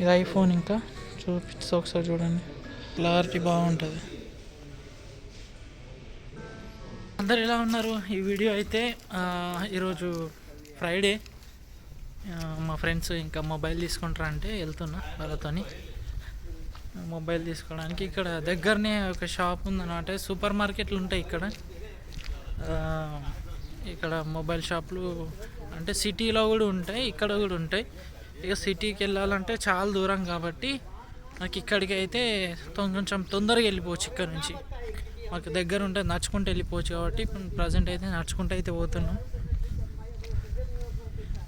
ఇది ఐఫోన్. ఇంకా చూపిస్తా ఒకసారి చూడండి, క్లారిటీ బాగుంటుంది. అందరు ఎలా ఉన్నారు? ఈ వీడియో అయితే ఈరోజు ఫ్రైడే. మా ఫ్రెండ్స్ ఇంకా మొబైల్ తీసుకుంటారా అంటే వెళ్తున్నా వాళ్ళతోని మొబైల్ తీసుకోవడానికి. ఇక్కడ దగ్గరనే ఒక షాప్ ఉందన్నమాట. సూపర్ మార్కెట్లు ఉంటాయి ఇక్కడ. ఇక్కడ మొబైల్ షాపులు అంటే సిటీలో కూడా ఉంటాయి, ఇక్కడ కూడా ఉంటాయి. ఇక సిటీకి వెళ్ళాలంటే చాలా దూరం కాబట్టి నాకు ఇక్కడికి అయితే కొంచెం తొందరగా వెళ్ళిపోవచ్చు. ఇక్కడ నుంచి మాకు దగ్గర ఉంటుంది, నడుచుకుంటూ వెళ్ళిపోవచ్చు. కాబట్టి ప్రజెంట్ అయితే నడుచుకుంటూ అయితే పోతున్నాం.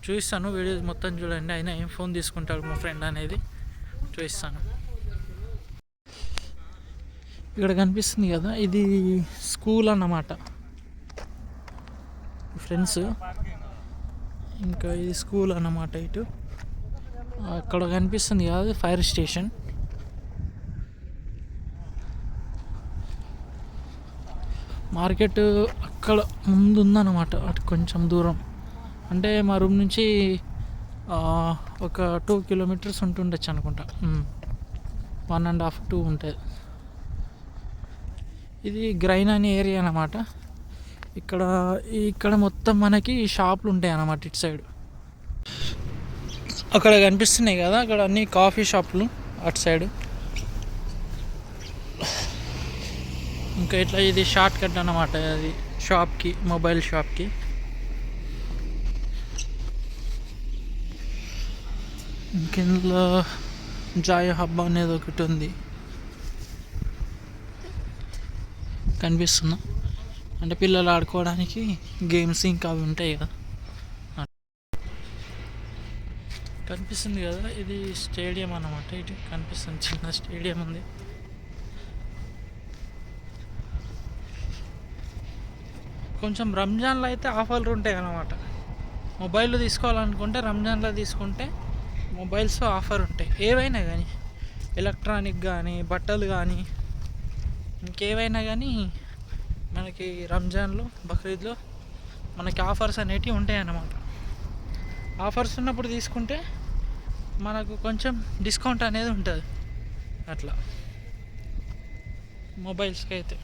చూపిస్తాను, వీడియో మొత్తం చూడండి. ఆయన ఏం ఫోన్ తీసుకుంటాడు మా ఫ్రెండ్ అనేది చూపిస్తాను. ఇక్కడ కనిపిస్తుంది కదా, ఇది స్కూల్ అన్నమాట ఫ్రెండ్స్. ఇంకా ఇది స్కూల్ అన్నమాట. ఇటు అక్కడ కనిపిస్తుంది కదా ఫైర్ స్టేషన్. మార్కెట్ అక్కడ ముందు ఉందన్నమాట, అటు కొంచెం దూరం. అంటే మా రూమ్ నుంచి ఒక 2 కిలోమీటర్స్ ఉంటుండొచ్చు అనుకుంటా. 1.5 2 ఉంటుంది. ఇది గ్రైన్ అనే ఏరియా అన్నమాట. ఇక్కడ మొత్తం మనకి షాపులు ఉంటాయి అన్నమాట. ఇటు సైడ్ అక్కడ కనిపిస్తున్నాయి కదా, అక్కడ అన్ని కాఫీ షాపులు అటు సైడ్. ఇంకా ఇట్లా ఇది షార్ట్ కట్ అన్నమాట, అది షాప్కి, మొబైల్ షాప్కి. ఇంకెందులో జాయ్ హబ్ అనేది ఒకటి ఉంది కనిపిస్తుందా, అంటే పిల్లలు ఆడుకోవడానికి గేమ్స్ ఇంకా అవి ఉంటాయి కదా. కనిపిస్తుంది కదా, ఇది స్టేడియం అన్నమాట. ఇటు కనిపిస్తుంది, చిన్న స్టేడియం ఉంది. కొంచెం రంజాన్లో అయితే ఆఫర్లు ఉంటాయి అన్నమాట. మొబైల్ తీసుకోవాలనుకుంటే రంజాన్లో తీసుకుంటే మొబైల్స్ ఆఫర్ ఉంటాయి. ఏవైనా కానీ, ఎలక్ట్రానిక్ కానీ, బట్టలు కానీ, ఇంకేవైనా కానీ మనకి రంజాన్లో, బక్రీద్లో మనకి ఆఫర్స్ అనేటివి ఉంటాయి అన్నమాట. ఆఫర్స్ ఉన్నప్పుడు తీసుకుంటే మనకు కొంచెం డిస్కౌంట్ అనేది ఉంటుంది. అట్లా మొబైల్స్కి అయితే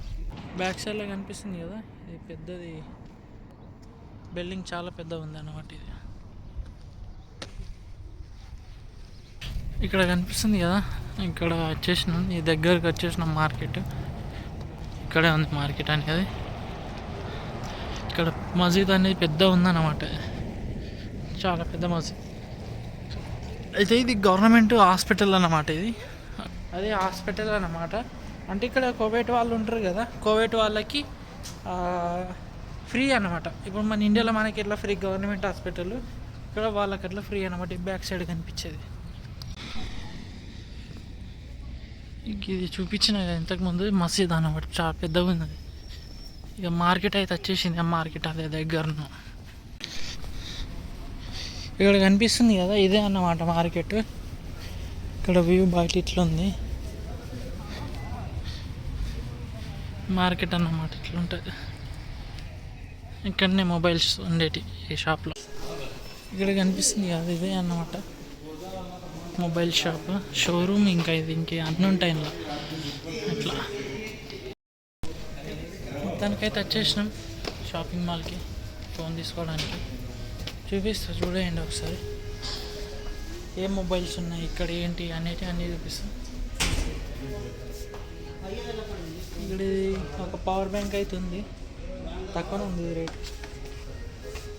బ్యాక్ సైడ్లో కనిపిస్తుంది కదా, ఇది పెద్దది బిల్డింగ్, చాలా పెద్దగా ఉంది అన్నమాట. ఇది ఇక్కడ కనిపిస్తుంది కదా, ఇక్కడ వచ్చేసినాం, ఈ దగ్గరకు వచ్చేసినాం. మార్కెట్ ఇక్కడే ఉంది మార్కెట్ అనేది. ఇక్కడ మసీద్ అనేది పెద్ద ఉందన్నమాట, చాలా పెద్ద మసీద్. అయితే ఇది గవర్నమెంట్ హాస్పిటల్ అన్నమాట. ఇది అదే హాస్పిటల్ అన్నమాట. అంటే ఇక్కడ కోవిడ్ వాళ్ళు ఉంటారు కదా, కోవిడ్ వాళ్ళకి ఫ్రీ అన్నమాట. ఇప్పుడు మన ఇండియాలో మనకి ఎట్లా ఫ్రీ గవర్నమెంట్ హాస్పిటల్, ఇక్కడ వాళ్ళకి అట్లా ఫ్రీ అన్నమాట. ఈ బ్యాక్ సైడ్ కనిపించేది ఇది చూపించిన ఇంతకుముందు మసీద్ అన్నమాట, చాలా పెద్దగా ఉన్నది. ఇక మార్కెట్ అయితే వచ్చేసింది. ఆ మార్కెట్ అదే దగ్గరను ఇక్కడ కనిపిస్తుంది కదా, ఇదే అన్నమాట మార్కెట్. ఇక్కడ వ్యూ బయట ఇట్లా ఉంది మార్కెట్ అన్నమాట. ఇట్లా ఉంటుంది. ఇక్కడనే మొబైల్స్ ఉండేటి ఈ షాప్లో. ఇక్కడ కనిపిస్తుంది కదా, ఇదే అన్నమాట మొబైల్ షాప్, షోరూమ్. ఇంకా ఇది అన్నీ ఉంటాయి ఇలా. అట్లా మొత్తానికైతే వచ్చేసినాం షాపింగ్ మాల్కి ఫోన్ తీసుకోవడానికి. చూపిస్తా చూడండి ఒకసారి, ఏ మొబైల్స్ ఉన్నాయి ఇక్కడ, ఏంటి అనేటి అన్నీ చూపిస్తాం. ఇక్కడ ఒక పవర్ బ్యాంక్ అయితే ఉంది, తక్కువనే ఉంది రేట్.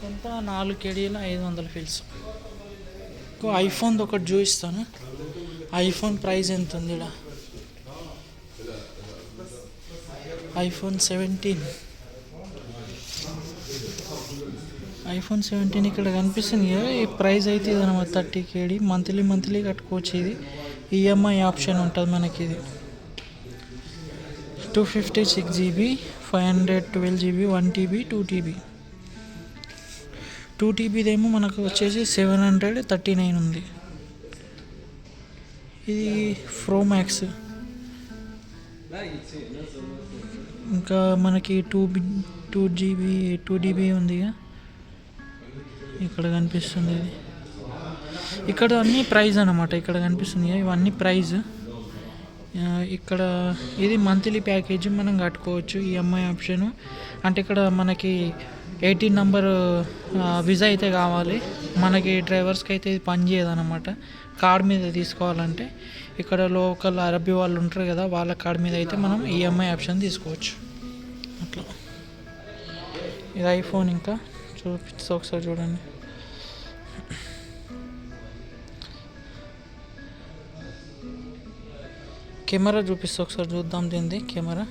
ఎంత 4 KDలో 500 ఫిల్స్. ఐఫోన్ది ఒకటి చూపిస్తాను. ఐఫోన్ ప్రైస్ ఎంత ఉంది ఇక్కడ, ఐఫోన్ 17. ఐఫోన్ 17 ఇక్కడ కనిపిస్తుంది కదా. ఈ ప్రైస్ అయితే ఇదన్నమాట 30 KD. మంత్లీ కట్టుకోవచ్చు. ఇది ఈఎంఐ ఆప్షన్ ఉంటుంది మనకి. ఇది 256 GB, 512 GB, 1 TB, 2 TB. 2 TBదేమో మనకు వచ్చేసి 739 ఉంది. ఇది ప్రోమ్యాక్స్. ఇంకా మనకి 2 GB ఉంది ఇక్కడ కనిపిస్తుంది. ఇది ఇక్కడ అన్నీ ప్రైజ్ అనమాట. ఇక్కడ కనిపిస్తుంది ఇవన్నీ ప్రైజ్. ఇక్కడ ఇది మంత్లీ ప్యాకేజ్ మనం కట్టుకోవచ్చు ఈఎంఐ ఆప్షను. అంటే ఇక్కడ మనకి 18 నంబర్ వీసా అయితే కావాలి. మనకి డ్రైవర్స్కి అయితే ఇది పని చేయదన్నమాట. కార్డ్ మీద తీసుకోవాలంటే ఇక్కడ లోకల్ అరబీ వాళ్ళు ఉంటారు కదా, వాళ్ళ కార్డ్ మీద అయితే మనం ఈఎంఐ ఆప్షన్ తీసుకోవచ్చు. అట్లా ఇది ఐఫోన్. ఇంకా చూపిస్తా ఒకసారి చూడండి. కెమెరా చూపిస్తా ఒకసారి చూద్దాం. దీనిది కెమెరా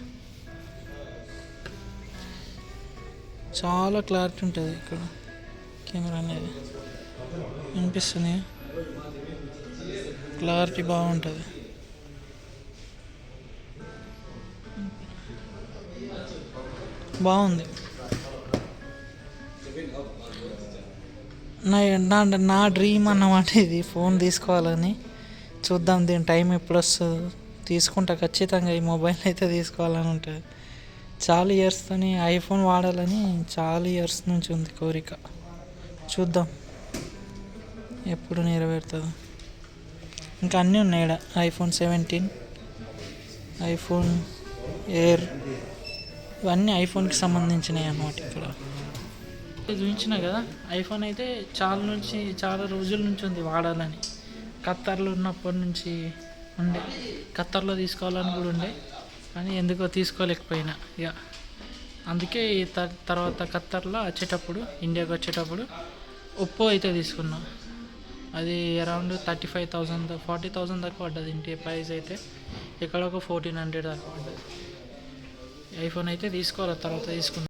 చాలా క్లారిటీ ఉంటుంది ఇక్కడ. కెమెరా అనేది అనిపిస్తుంది, క్లారిటీ బాగుంటుంది. బాగుంది. నా నా డ్రీమ్ అన్నమాట ఇది, ఫోన్ తీసుకోవాలని. చూద్దాం దీని టైం ఎప్పుడు వస్తుందో. తీసుకుంటా ఖచ్చితంగా. ఈ మొబైల్ అయితే తీసుకోవాలని ఉంటుంది. చాలా ఇయర్స్తో ఐఫోన్ వాడాలని చాలా ఇయర్స్ నుంచి ఉంది కోరిక. చూద్దాం ఎప్పుడు నెరవేరుతుందో. ఇంకా అన్నీ ఉన్నాయి ఇక్కడ. ఐఫోన్ 17, ఐఫోన్ ఎయిర్, ఇవన్నీ ఐఫోన్కి సంబంధించినవి అన్నమాట. ఇక్కడ చూపించిన కదా, ఐఫోన్ అయితే చాలా రోజుల నుంచి ఉంది వాడాలని. ఖత్తర్లో ఉన్నప్పటి నుంచి ఉండే, ఖత్తర్లో తీసుకోవాలని కూడా ఉండే, కానీ ఎందుకో తీసుకోలేకపోయినా. ఇక అందుకే తర్వాత ఖత్తర్లో వచ్చేటప్పుడు, ఇండియాకి వచ్చేటప్పుడు ఒప్పో అయితే తీసుకున్నా. అది అరౌండ్ 35,000 40,000 దాకా పడ్డది. ఇంటి ప్రైస్ అయితే ఇక్కడ ఒక 1400 దాకా పడ్డది. ఐఫోన్ అయితే తీసుకోవాలి, తర్వాత తీసుకున్నాం.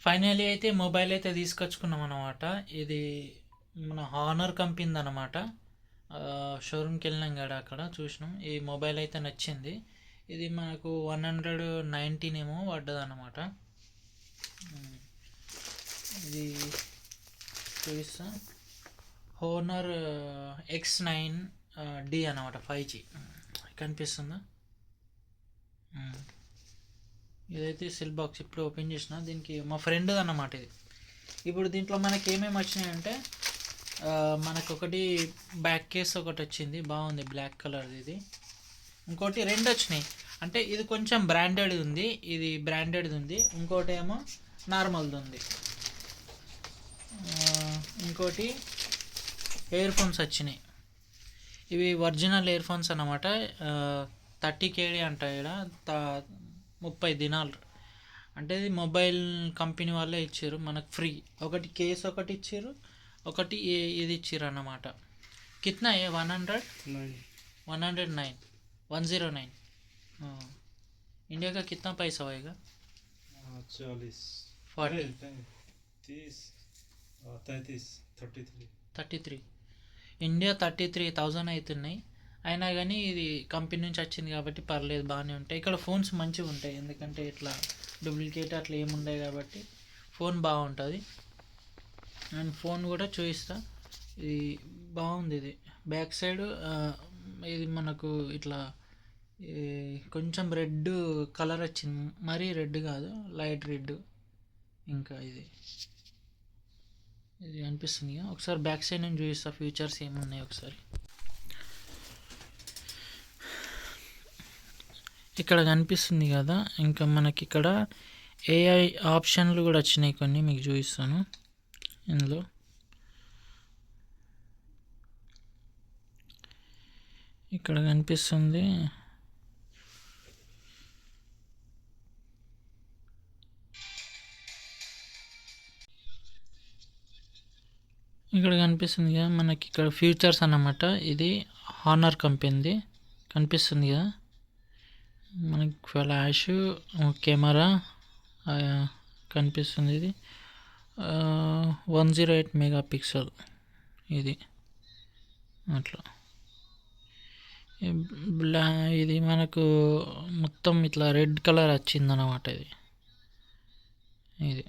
ఫైనలీ అయితే మొబైల్ అయితే తీసుకొచ్చుకున్నాం అన్నమాట. ఇది మన హానర్ కంపెనీ అనమాట. షోరూమ్కి వెళ్ళినాం కదా, అక్కడ చూసినాం. ఈ మొబైల్ అయితే నచ్చింది. ఇది మనకు 119 ఏమో పడ్డది అన్నమాట. ఇది చూపిస్తా, హోనర్ X9D అనమాట, 5G. కనిపిస్తుందా? ఇదైతే సెల్ బాక్స్ ఇప్పుడు ఓపెన్ చేసిన. దీనికి మా ఫ్రెండ్ అన్నమాట ఇది. ఇప్పుడు దీంట్లో మనకి ఏమేమి వచ్చినాయంటే, మనకు ఒకటి బ్యాక్ కేస్ ఒకటి వచ్చింది, బాగుంది, బ్లాక్ కలర్ది. ఇది ఇంకోటి 2 వచ్చినాయి. అంటే ఇది కొంచెం బ్రాండెడ్ ఉంది, ఇది బ్రాండెడ్ది ఉంది. ఇంకోటి ఏమో నార్మల్ది ఉంది. ఇంకోటి ఇయర్ ఫోన్స్ వచ్చినాయి. ఇవి ఒరిజినల్ ఇయర్ ఫోన్స్ అన్నమాట. 30 KD అంట. ఇక్కడ 30 దినాలు. అంటే ఇది మొబైల్ కంపెనీ వాళ్ళే ఇచ్చారు మనకు ఫ్రీ. ఒకటి కేసు ఒకటి ఇచ్చారు, ఒకటి ఇది ఇచ్చారు అన్నమాట. కిतना है? 109 109 इंडिया का कितना पैसा होएगा? 40 40 30 33 33 ఇండియా 33,000 అవుతున్నాయి. అయినా కానీ ఇది కంపెనీ నుంచి వచ్చింది కాబట్టి పర్లేదు, బాగానే ఉంటాయి. ఇక్కడ ఫోన్స్ మంచిగా ఉంటాయి, ఎందుకంటే ఇట్లా డూప్లికేట్ అట్లా ఏముండవు కాబట్టి ఫోన్ బాగుంటుంది. అండ్ ఫోన్ కూడా చూపిస్తా. ఇది బాగుంది. ఇది బ్యాక్ సైడ్ ఇది మనకు ఇట్లా కొంచెం రెడ్ కలర్ వచ్చింది, మరీ రెడ్ కాదు, లైట్ రెడ్. ఇంకా ఇది అనిపిస్తుంది. ఒకసారి బ్యాక్ సైడ్ నేను చూపిస్తా, ఫీచర్స్ ఏమున్నాయి ఒకసారి. ఇక్కడ కనిపిస్తుంది కదా. ఇంకా మనకి ఇక్కడ ఏఐ ఆప్షన్లు కూడా వచ్చినాయి కొన్ని, మీకు చూపిస్తాను. ఇందులో ఇక్కడ కనిపిస్తుంది, ఇక్కడ కనిపిస్తుంది కదా మనకి. ఇక్కడ ఫీచర్స్ అన్నమాట. ఇది హానర్ కంపెనీది కనిపిస్తుంది కదా మనకి. ఫ్లాష్, కెమెరా కనిపిస్తుంది. ఇది 108 మెగాపిక్సెల్ ఇది. అట్లా ఇది మనకు మొత్తం ఇట్లా రెడ్ కలర్ వచ్చిందన్నమాట. ఇది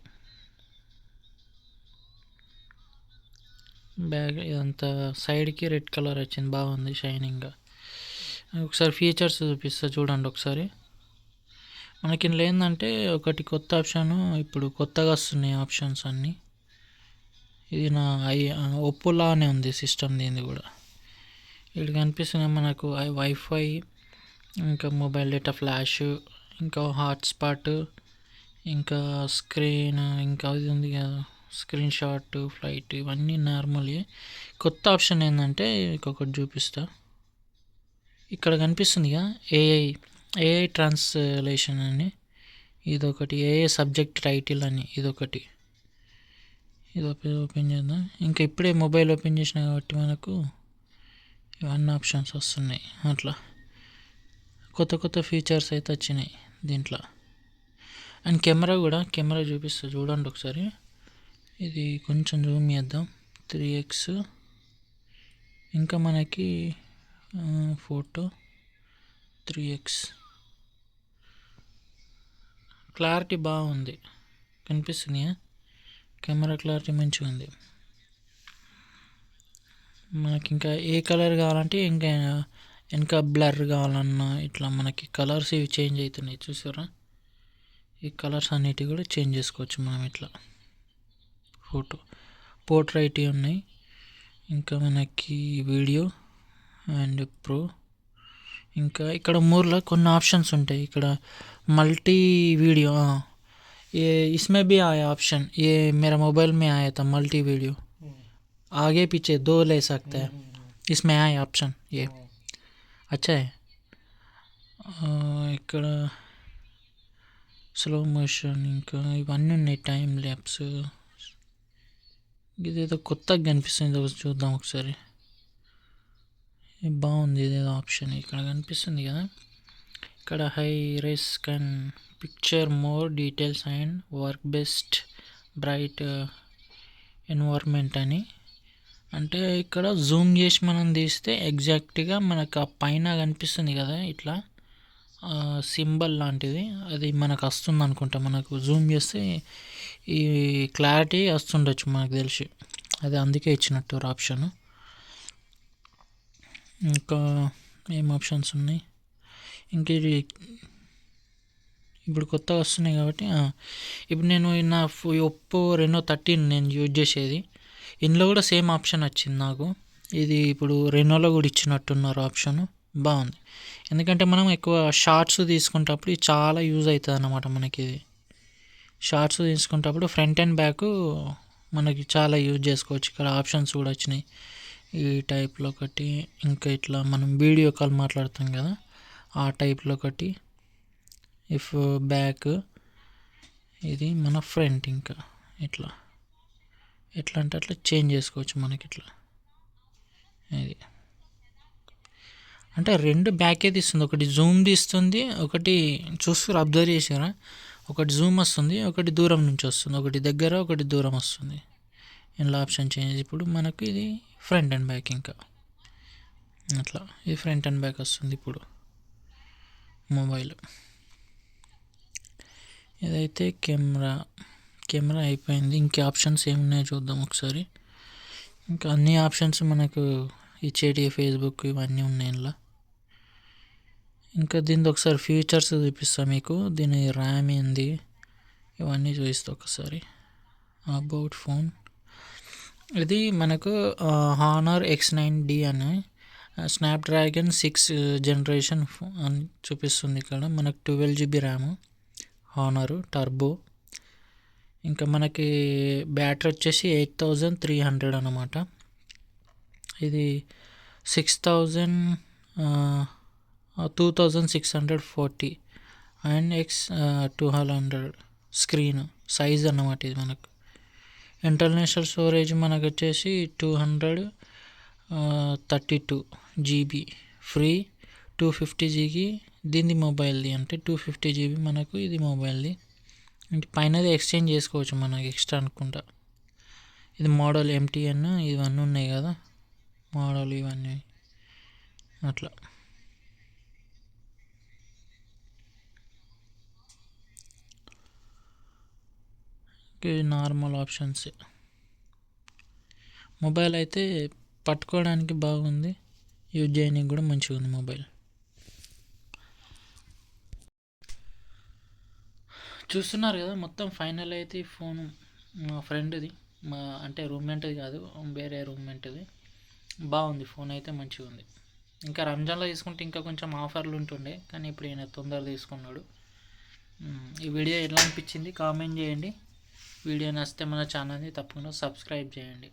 బ్యాగ్ ఇదంతా సైడ్కి రెడ్ కలర్ వచ్చింది, బాగుంది షైనింగ్గా. ఒకసారి ఫీచర్స్ చూపిస్తా చూడండి ఒకసారి. మనకి ఇందులో ఏంటంటే ఒకటి కొత్త ఆప్షన్, ఇప్పుడు కొత్తగా వస్తున్నాయి ఆప్షన్స్ అన్నీ. ఇది నా ఒప్పోలానే ఉంది సిస్టమ్ దీనిది కూడా. ఇక్కడ కనిపిస్తున్న మనకు వైఫై, ఇంకా మొబైల్ డేటా ఫ్లాష్, ఇంకా హాట్స్పాట్, ఇంకా స్క్రీన్, ఇంకా అది ఉంది కదా స్క్రీన్ షాట్, ఫ్లైట్, ఇవన్నీ నార్మల్గా. కొత్త ఆప్షన్ ఏంటంటే ఇంకొకటి చూపిస్తా. ఇక్కడ కనిపిస్తుందిగా ఏఐ ట్రాన్స్లేషన్ అని, ఇదొకటి. ఏఐ సబ్జెక్ట్ టైటిల్ అని ఇదొకటి. ఇది ఓపెన్ చేద్దాం. ఇంకా ఇప్పుడే మొబైల్ ఓపెన్ చేసిన కాబట్టి మనకు ఇవన్నీ ఆప్షన్స్ వస్తున్నాయి. అట్లా కొత్త కొత్త ఫీచర్స్ అయితే వచ్చినాయి దీంట్లో. అండ్ కెమెరా చూపిస్తా చూడండి ఒకసారి. ఇది కొంచెం జూమ్ చేద్దాం. 3x. ఇంకా మనకి ఫోటో 3x. క్లారిటీ బాగుంది, కనిపిస్తున్నాయా? కెమెరా క్లారిటీ మంచిగా ఉంది. మనకి ఇంకా ఏ కలర్ కావాలంటే ఇంకా వెనక బ్లర్ కావాలన్నా ఇట్లా మనకి కలర్స్ ఇవి చేంజ్ అవుతున్నాయి చూసారా. ఈ కలర్స్ అన్నిటివి కూడా చేంజ్ చేసుకోవచ్చు మనం ఇట్లా. పోర్ట్రైట్ ఉన్నాయి. ఇంకా మనకి వీడియో అండ్ ప్రో. ఇంకా ఇక్కడ మూర్లో కొన్ని ఆప్షన్స్ ఉంటాయి. ఇక్కడ मल्टी वीडियो, ये इसमें भी आया ऑप्शन. ये मेरा मोबाइल में आया था मल्टी वीडियो, आगे पीछे 2 ले सकते हैं. इसमें आया ऑप्शन, ये अच्छा है. ఇక్కడ స్లో మోషన్, ఇంకా ఇవన్నీ ఉన్నాయి. Time lapse. ఇదేదో కొత్తగా కనిపిస్తుంది, చూద్దాం ఒకసారి. బాగుంది ఇదేదో ఆప్షన్ ఇక్కడ కనిపిస్తుంది కదా. ఇక్కడ high rise can picture more details and work best bright environment అని. అంటే ఇక్కడ జూమ్ చేసి మనం తీస్తే ఎగ్జాక్ట్గా మనకు ఆ పైన కనిపిస్తుంది కదా ఇట్లా సింబల్ లాంటిది, అది మనకు వస్తుంది అనుకుంటా. మనకు జూమ్ చేస్తే ఈ క్లారిటీ వస్తుండొచ్చు మనకు తెలిసి, అది అందుకే ఇచ్చినట్టు ఆప్షన్. ఇంకా ఏం ఆప్షన్స్ ఉన్నాయి, ఇంక ఇది ఇప్పుడు కొత్తగా వస్తున్నాయి కాబట్టి. ఇప్పుడు నేను నా ఒప్పో Reno 13 నేను యూజ్ చేసేది, ఇందులో కూడా సేమ్ ఆప్షన్ వచ్చింది నాకు. ఇది ఇప్పుడు రెనోలో కూడా ఇచ్చినట్టున్నారు ఆప్షన్. బాగుంది, ఎందుకంటే మనం ఎక్కువ షార్ట్స్ తీసుకునేటప్పుడు ఇది చాలా యూజ్ అవుతుంది అన్నమాట మనకి. ఇది షార్ట్స్ తీసుకునేటప్పుడు ఫ్రంట్ అండ్ బ్యాక్ మనకి చాలా యూజ్ చేసుకోవచ్చు. ఇక్కడ ఆప్షన్స్ కూడా వచ్చినాయి ఈ టైప్లో ఒకటి. ఇంకా ఇట్లా మనం వీడియో కాల్ మాట్లాడుతాం కదా ఆ టైప్లో ఒకటి. ఇఫ్ బ్యాక్, ఇది మన ఫ్రంట్. ఇంకా ఇట్లా ఎట్లా అంటే అట్లా చేంజ్ చేసుకోవచ్చు మనకి ఇట్లా. ఇది అంటే 2 బ్యాకే తీస్తుంది, ఒకటి జూమ్ తీస్తుంది, ఒకటి చూస్తారు అబ్జర్వ్ చేసారా, ఒకటి జూమ్ వస్తుంది, ఒకటి దూరం నుంచి వస్తుంది, ఒకటి దగ్గర ఒకటి దూరం వస్తుంది. ఇందులో ఆప్షన్ చేంజ్. ఇప్పుడు మనకు ఇది ఫ్రంట్ అండ్ బ్యాక్. ఇంకా అట్లా ఇది ఫ్రంట్ అండ్ బ్యాక్ వస్తుంది ఇప్పుడు మొబైల్. ఇదైతే కెమెరా అయిపోయింది. ఇంకా ఆప్షన్స్ ఏమున్నాయో చూద్దాం ఒకసారి. ఇంకా అన్ని ఆప్షన్స్ మనకు ఇచ్చేటి ఫేస్బుక్ ఇవన్నీ ఉన్నాయి ఇందులో. ఇంకా దీనిది ఒకసారి ఫీచర్స్ చూపిస్తాను మీకు. దీని ర్యామ్ ఏంది ఇవన్నీ చూపిస్తా ఒకసారి. అబౌట్ ఫోన్, ఇది మనకు Honor X9D అని స్నాప్డ్రాగన్ 6 జనరేషన్ అని చూపిస్తుంది. ఇక్కడ మనకు 12 GB ర్యామ్, హానర్ టర్బో. ఇంకా మనకి బ్యాటరీ వచ్చేసి 8300 అన్నమాట. ఇది 2640 అండ్ X200 స్క్రీన్ సైజ్ అన్నమాట. ఇది మనకు ఇంటర్నేషనల్ స్టోరేజ్ మనకు వచ్చేసి 232 GB ఫ్రీ, 250 GB దీన్ని మొబైల్ది. అంటే 250 GB మనకు ఇది మొబైల్ది. అంటే పైనది ఎక్స్చేంజ్ చేసుకోవచ్చు మనకి ఎక్స్ట్రా అనుకుంటా. ఇది మోడల్ MTN ఇవన్నీ ఉన్నాయి కదా మోడల్ ఇవన్నీ అట్లా. Normal options. మొబైల్ అయితే పట్టుకోవడానికి బాగుంది, యూజ్ చేయడానికి కూడా మంచిగా ఉంది మొబైల్. చూస్తున్నారు కదా మొత్తం ఫైనల్ అయితే ఈ ఫోన్ మా ఫ్రెండ్ది మా అంటే రూమ్మేట్ది కాదు, వేరే రూమ్మేట్ది. బాగుంది ఫోన్ అయితే, మంచిగా ఉంది. ఇంకా రంజాన్లో తీసుకుంటే ఇంకా కొంచెం ఆఫర్లు ఉంటుండే, కానీ ఇప్పుడు ఈయన తొందర తీసుకున్నాడు. ఈ వీడియో ఎలా అనిపించింది కామెంట్ చేయండి. వీడియో నచ్చితే మన ఛానల్ని తప్పకుండా సబ్స్క్రైబ్ చేయండి.